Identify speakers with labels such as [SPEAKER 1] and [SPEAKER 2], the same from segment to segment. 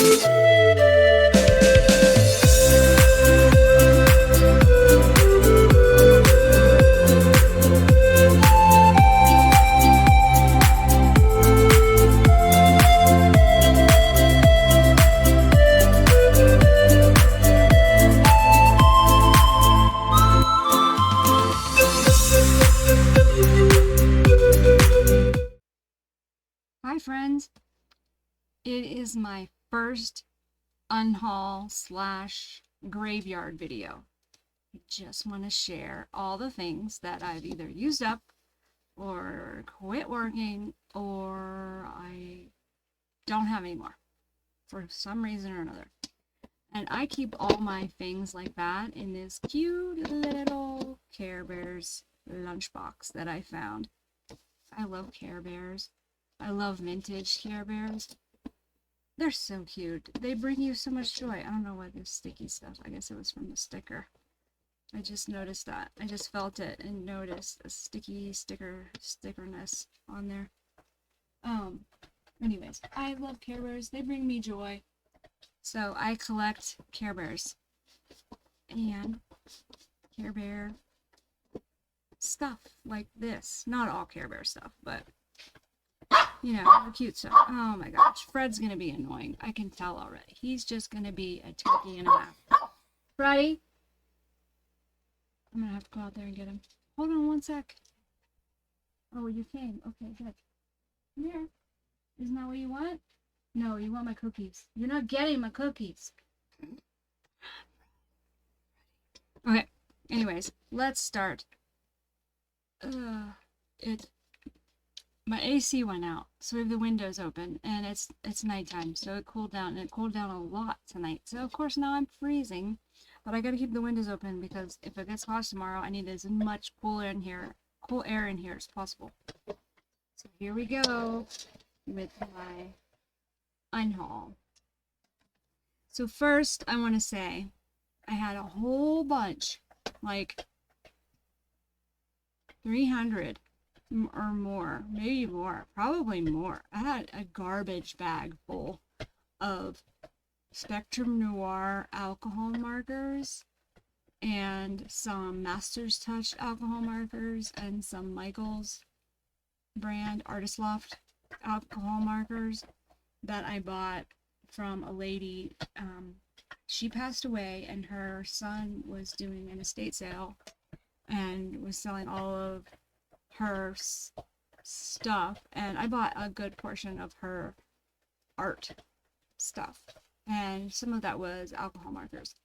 [SPEAKER 1] Hi friends, it is my first unhaul / graveyard video. I just want to share all the things that I've either used up or quit working or I don't have anymore for some reason or another. And I keep all my things like that in this cute little Care Bears lunchbox that I found. I love Care Bears. I love vintage Care Bears. They're so cute. They bring you so much joy. I don't know what this sticky stuff. I guess it was from the sticker. I just noticed that. I just felt it and noticed a sticky stickerness on there. Anyways, I love Care Bears. They bring me joy. So I collect Care Bears and Care Bear stuff like this. Not all Care Bear stuff, but you know, the cute stuff. Oh my gosh, Fred's gonna be annoying. I can tell already. He's just gonna be a turkey and a half. Freddy, I'm gonna have to go out there and get him. Hold on one sec. Oh, you came. Okay, good. Come here. Isn't that what you want? No, you want my cookies. You're not getting my cookies. Okay. Anyways, let's start. My AC went out, so we have the windows open, and it's nighttime, so it cooled down, and it cooled down a lot tonight. So of course now I'm freezing, but I gotta keep the windows open because if it gets hot tomorrow, I need as much cool air in here as possible. So here we go with my unhaul. So first, I want to say I had a whole bunch, like 300 or more, maybe more, probably more. I had a garbage bag full of Spectrum Noir alcohol markers and some Master's Touch alcohol markers and some Michaels brand Artist Loft alcohol markers that I bought from a lady. She passed away and her son was doing an estate sale and was selling all of her stuff, and I bought a good portion of her art stuff, and some of that was alcohol markers.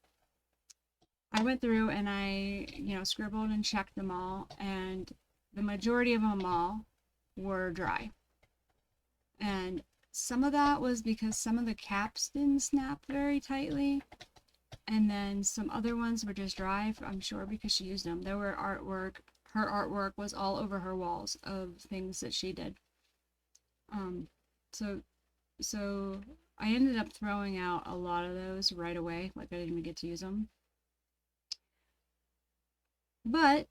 [SPEAKER 1] I went through and I, scribbled and checked them all, and the majority of them all were dry. And some of that was because some of the caps didn't snap very tightly, and then some other ones were just dry, I'm sure because she used them. There were artwork. Her artwork was all over her walls of things that she did. So I ended up throwing out a lot of those right away, like I didn't even get to use them. But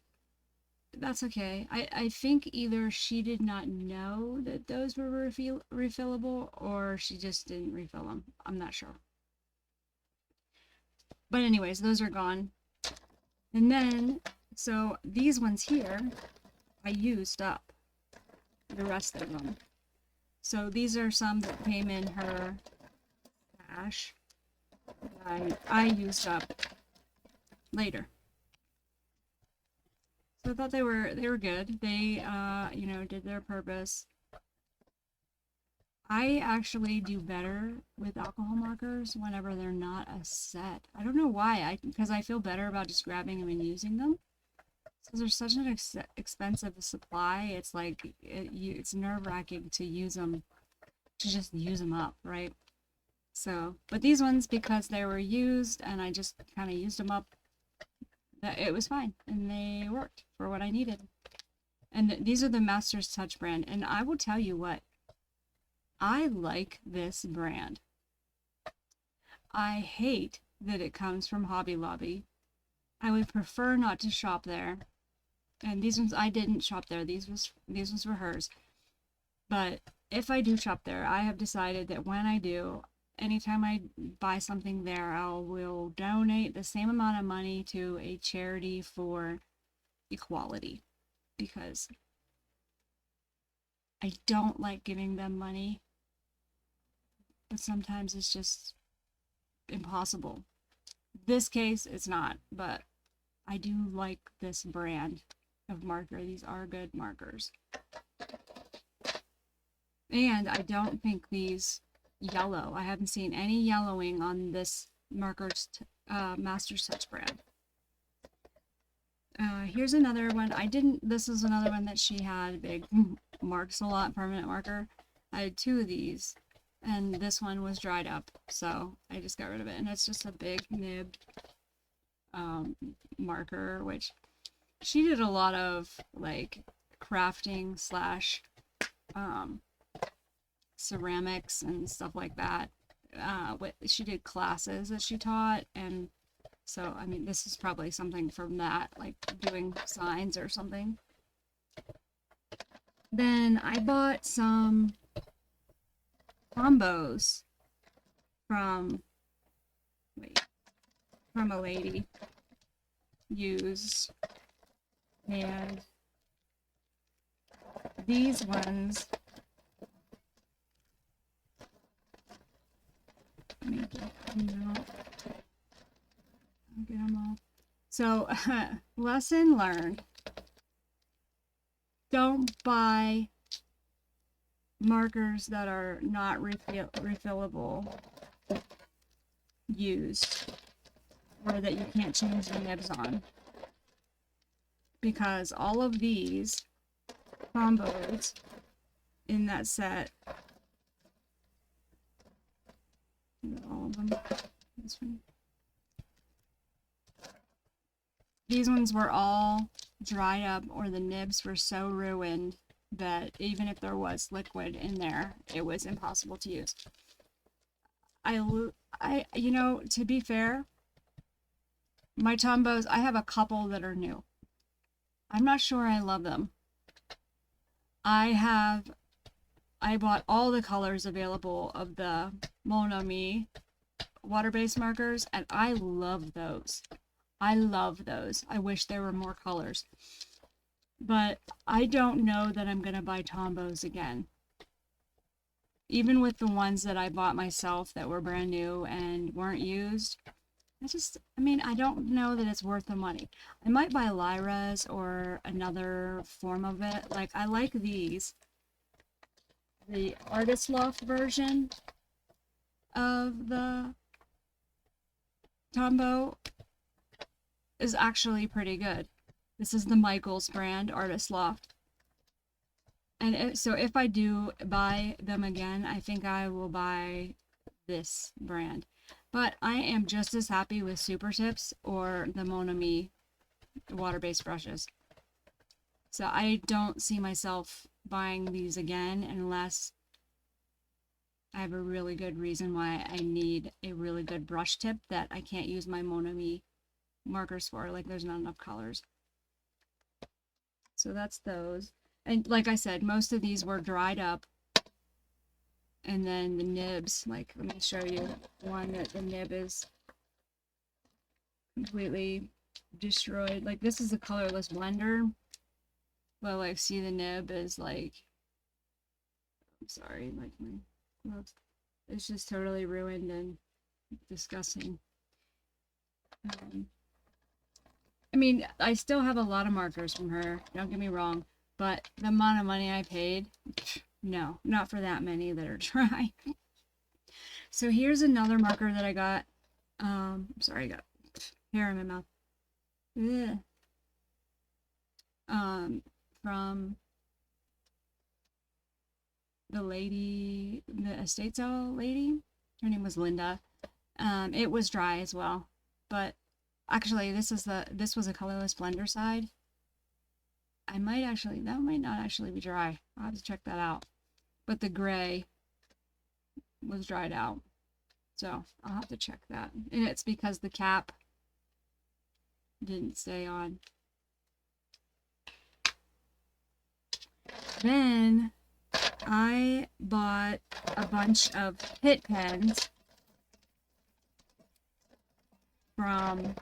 [SPEAKER 1] that's okay. I think either she did not know that those were refillable, or she just didn't refill them. I'm not sure. But anyways, those are gone. And then, so these ones here, I used up the rest of them. So these are some that came in her stash that I used up later. So I thought they were good. They did their purpose. I actually do better with alcohol markers whenever they're not a set. I don't know why. Because I feel better about just grabbing them and using them. Because they're such an expensive supply. It's like it's nerve-wracking to use them, to just use them up, right? So, but these ones, because they were used and I just kind of used them up, it was fine, and they worked for what I needed. And these are the Master's Touch brand, and I will tell you what, I like this brand. I hate that it comes from Hobby Lobby. I would prefer not to shop there. And these ones, I didn't shop there. These ones were hers. But if I do shop there, I have decided that when I do, anytime I buy something there, I will donate the same amount of money to a charity for equality, because I don't like giving them money, but sometimes it's just impossible. This case, it's not, but I do like this brand of marker. These are good markers. And I don't think these yellow. I haven't seen any yellowing on this markers Master's Touch brand. Here's another one. This is another one that she had, big Marks a Lot permanent marker. I had 2 of these, and this one was dried up, so I just got rid of it. And it's just a big nibbed marker, which she did a lot of like crafting slash ceramics and stuff like that. She did classes that she taught, and so I mean this is probably something from that, like doing signs or something. Then I bought some combos from a lady used, and these ones, let me get them out. So lesson learned: don't buy markers that are not refillable used, or that you can't change the nibs on, because all of these combos in that set, all of them, this one, these ones were all dried up, or the nibs were so ruined that even if there was liquid in there, it was impossible to use. You know, to be fair, my Tombos, I have a couple that are new. I'm not sure I love them. I bought all the colors available of the Mon Ami water-based markers, and I love those. I love those. I wish there were more colors. But I don't know that I'm going to buy Tombos again. Even with the ones that I bought myself that were brand new and weren't used, I don't know that it's worth the money. I might buy Lyra's or another form of it. Like, I like these. The Artist Loft version of the Tombow is actually pretty good. This is the Michaels brand, Artist Loft. And so if I do buy them again, I think I will buy this brand. But I am just as happy with Super Tips or the Mon Ami water-based brushes. So I don't see myself buying these again unless I have a really good reason why I need a really good brush tip that I can't use my Mon Ami markers for. Like, there's not enough colors. So that's those. And like I said, most of these were dried up. And then the nibs, like, let me show you one that the nib is completely destroyed. Like, this is a colorless blender. But, like, see, the nib is, like, I'm sorry, like, my gloves. It's just totally ruined and disgusting. I mean, I still have a lot of markers from her, don't get me wrong. But the amount of money I paid, no, not for that many that are dry. So here's another marker that I got. Sorry, I got hair in my mouth. Ugh. From the lady, the estate sale lady. Her name was Linda. It was dry as well, but actually this was a colorless blender side. That might not actually be dry. I'll have to check that out. But the gray was dried out. So I'll have to check that. And it's because the cap didn't stay on. Then I bought a bunch of Hit pens from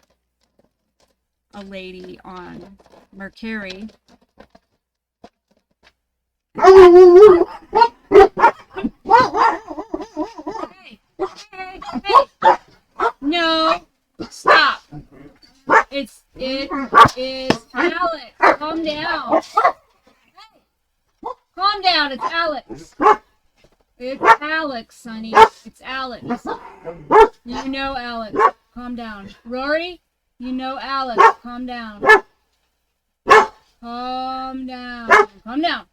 [SPEAKER 1] a lady on Mercari. Hey, hey, no, stop. It is Alex. Calm down. Hey, calm down. It's Alex. It's Alex, Sonny. It's Alex. You know Alex. Calm down. Rory, you know Alex. Calm down. Calm down. Calm down.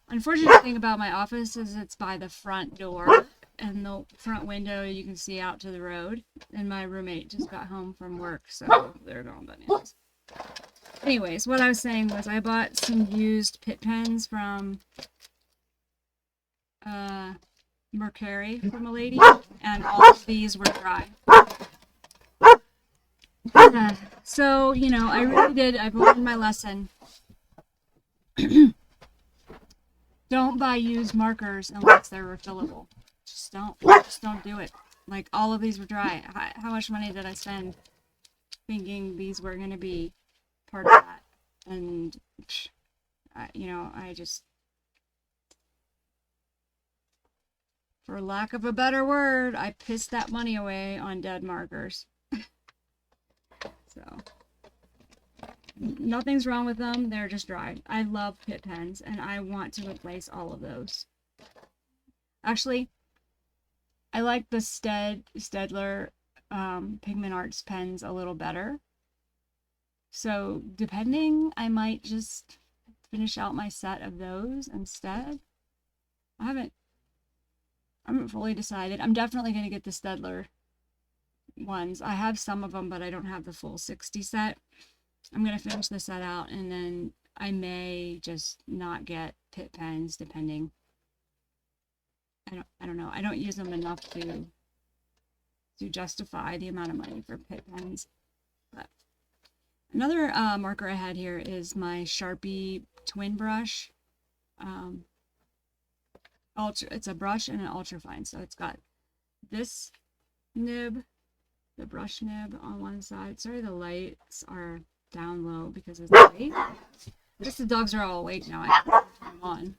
[SPEAKER 1] Unfortunate thing about my office is it's by the front door, and the front window you can see out to the road. And my roommate just got home from work, so they're going bananas. Anyways, what I was saying was I bought some used Pitt pens from Mercari from a lady, and all of these were dry. So, you know, I really did. I've learned my lesson. Don't buy used markers unless they're refillable. Just don't do it. Like, all of these were dry. How much money did I spend thinking these were going to be part of that? And, you know, I just, for lack of a better word, I pissed that money away on dead markers. So, nothing's wrong with them. They're just dry. I love Pitt pens, and I want to replace all of those. Actually, I like the Staedtler Pigment Arts pens a little better. So, depending, I might just finish out my set of those instead. I haven't fully decided. I'm definitely going to get the Staedtler ones. I have some of them, but I don't have the full 60 set. I'm going to finish the set out, and then I may just not get Pitt pens, depending. I don't know. I don't use them enough to justify the amount of money for Pitt pens. But another marker I had here is my Sharpie twin brush. It's a brush and an ultrafine. So it's got this nib, the brush nib on one side. Sorry, the lights are down low because it's late. I guess the dogs are all awake now. I can turn them on.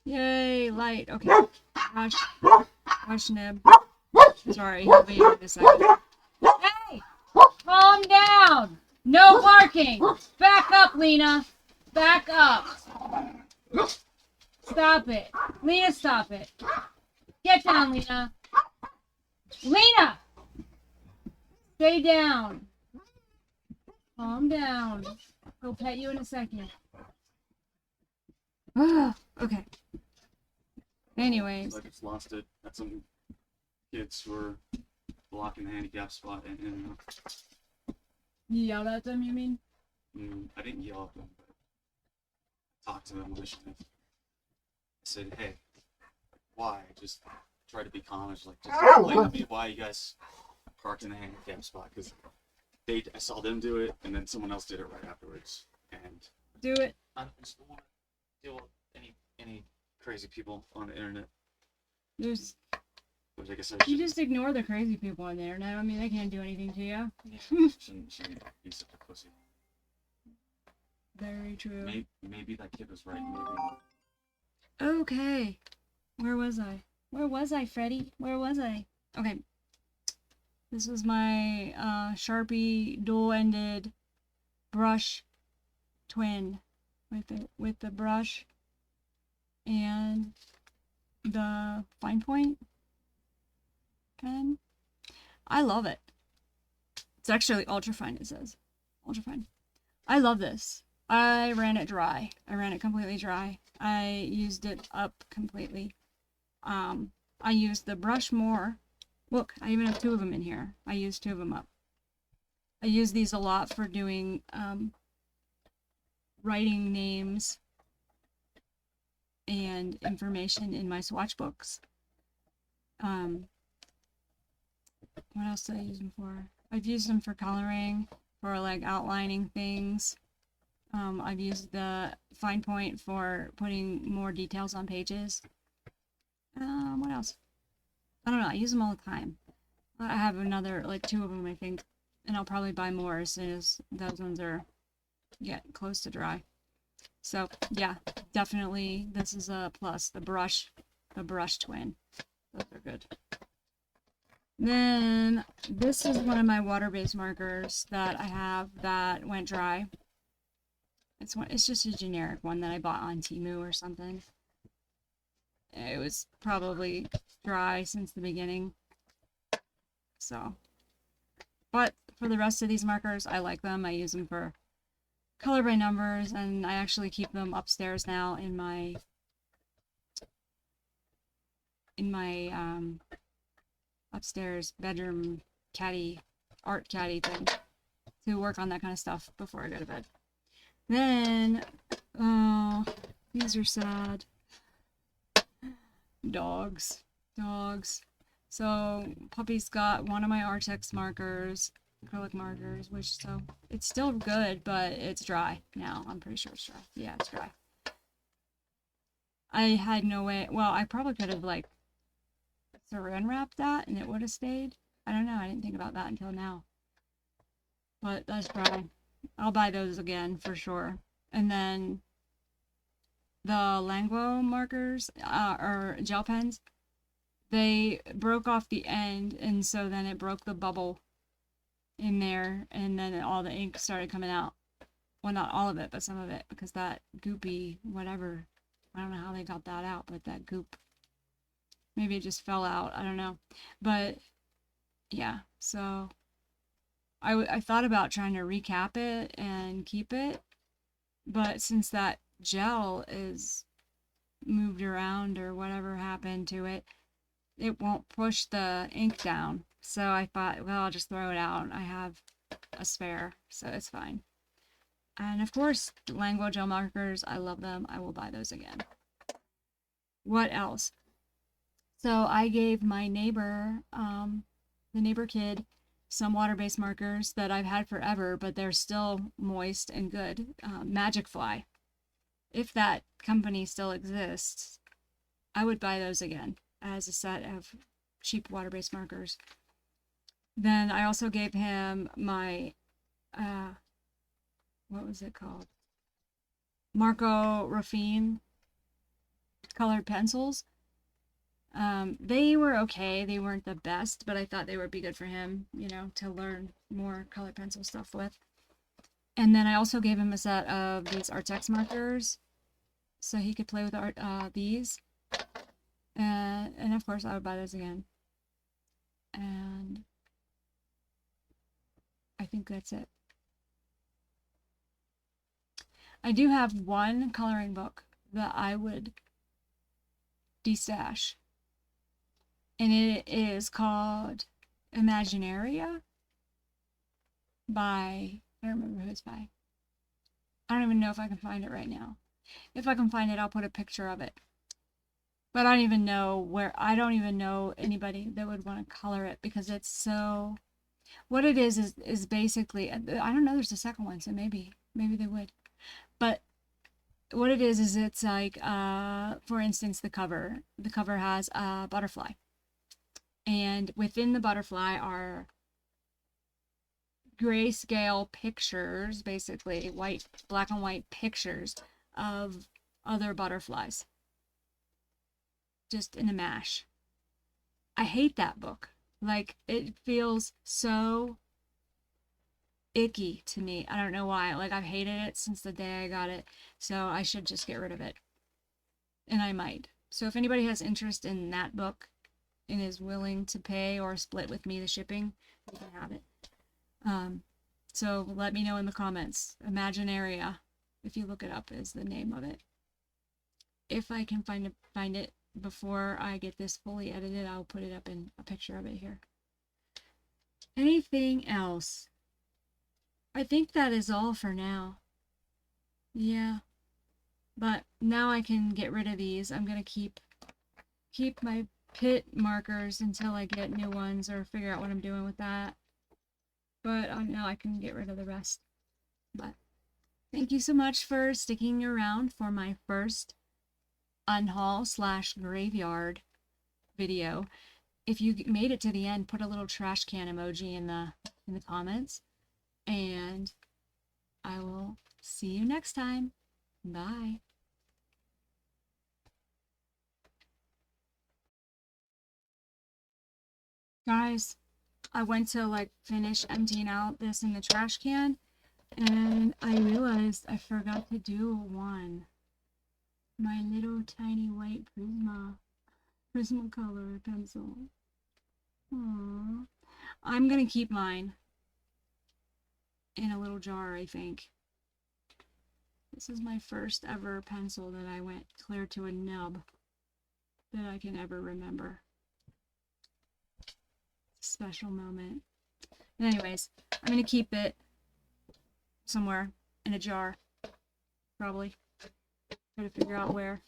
[SPEAKER 1] Yay, light. Okay. Brush nib. Sorry, he'll be in a second. Hey! Calm down! No barking! Back up, Lena! Back up! Stop it. Lena, stop it. Get down, Lena. Lena! Stay down. Calm down. I'll pet you in a second. Okay. Anyways.
[SPEAKER 2] I just lost it at some kids who were blocking the handicap spot, and
[SPEAKER 1] You yelled at them, you mean?
[SPEAKER 2] I didn't yell at them, but I talked to them initially. I said, hey, why? Just try to be calm. Just explain to me why you guys parked in the handicap spot, because I saw them do it, and then someone else did it right afterwards. And
[SPEAKER 1] Do it.
[SPEAKER 2] I just don't want to deal with any crazy people on the internet.
[SPEAKER 1] There's.
[SPEAKER 2] Which I guess
[SPEAKER 1] You just ignore the crazy people on the internet. I mean, they can't do anything to you.
[SPEAKER 2] Yeah, shouldn't be such a pussy.
[SPEAKER 1] Very true.
[SPEAKER 2] Maybe that kid was right.
[SPEAKER 1] Okay. Where was I? Where was I, Freddy? Where was I? Okay. This was my Sharpie dual-ended brush twin with the brush and the fine point pen. I love it. It's actually ultra fine, it says. Ultra fine. I love this. I ran it dry. I ran it completely dry. I used it up completely. I used the brush more. Look, I even have 2 of them in here. I used 2 of them up. I use these a lot for doing writing names and information in my swatch books. What else did I use them for? I've used them for coloring, for like outlining things. I've used the fine point for putting more details on pages. What else? I don't know. I use them all the time. I have another, like 2 of them, I think, and I'll probably buy more as soon as those ones are get close to dry. So yeah, definitely this is a plus. The brush twin, those are good. Then this is one of my water-based markers that I have that went dry. It's just a generic one that I bought on Temu or something. It was probably dry since the beginning. So, but for the rest of these markers, I like them. I use them for color by numbers, and I actually keep them upstairs now in my upstairs bedroom art caddy thing to work on that kind of stuff before I go to bed. Then, oh, these are sad. Dogs. So Puppy's got one of my Artex markers, acrylic markers, which, so it's still good, but it's dry now. I'm pretty sure it's dry. Yeah, it's dry. I had no way. Well, I probably could have like saran wrapped that and it would have stayed. I don't know. I didn't think about that until now. But that's dry. I'll buy those again for sure. And then the Langlo markers or gel pens, they broke off the end, and so then it broke the bubble in there, and then all the ink started coming out. Well, not all of it, but some of it, because that goopy whatever, I don't know how they got that out, but that goop, maybe it just fell out, I don't know. But yeah, so I thought about trying to recap it and keep it, but since that gel is moved around or whatever happened to it, it won't push the ink down. So I thought, well, I'll just throw it out. I have a spare, so it's fine. And of course, Langlo gel markers, I love them. I will buy those again. What else? So I gave my neighbor, the neighbor kid, some water-based markers that I've had forever, but they're still moist and good. Magic Fly. If that company still exists, I would buy those again as a set of cheap water-based markers. Then I also gave him my, what was it called? Marco Raffine colored pencils. They were okay. They weren't the best, but I thought they would be good for him, you know, to learn more colored pencil stuff with. And then I also gave him a set of these Artex markers so he could play with these. And of course I would buy those again. And I think that's it. I do have one coloring book that I would destash, and it is called Imaginaria by, I don't remember who it's by. I don't even know if I can find it right now. If I can find it, I'll put a picture of it. But I don't even know anybody that would want to color it, because it's so, what it is basically, I don't know, there's a second one, so maybe they would. But what it is it's like, for instance, the cover has a butterfly, and within the butterfly are grayscale pictures, basically black and white pictures of other butterflies, just in a mash. I hate that book. Like, it feels so icky to me. I don't know why. Like, I've hated it since the day I got it, so I should just get rid of it. And I might. So if anybody has interest in that book and is willing to pay or split with me the shipping, you can have it. So let me know in the comments. Imaginaria, if you look it up, is the name of it. If I can find it before I get this fully edited, I'll put it up in a picture of it here. Anything else? I think that is all for now. Yeah. But now I can get rid of these. I'm going to keep my pit markers until I get new ones or figure out what I'm doing with that. But now I can get rid of the rest. But thank you so much for sticking around for my first unhaul / graveyard video. if you made it to the end, put a little trash can emoji in the comments. And I will see you next time. Bye. Guys, I went to like finish emptying out this in the trash can, and I realized I forgot to do one. My little tiny white Prismacolor pencil. Aww. I'm gonna keep mine in a little jar, I think. This is my first ever pencil that I went clear to a nub that I can ever remember. Special moment. And anyways, I'm gonna keep it somewhere in a jar, probably. Try to figure out where.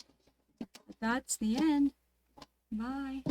[SPEAKER 1] But that's the end. Bye.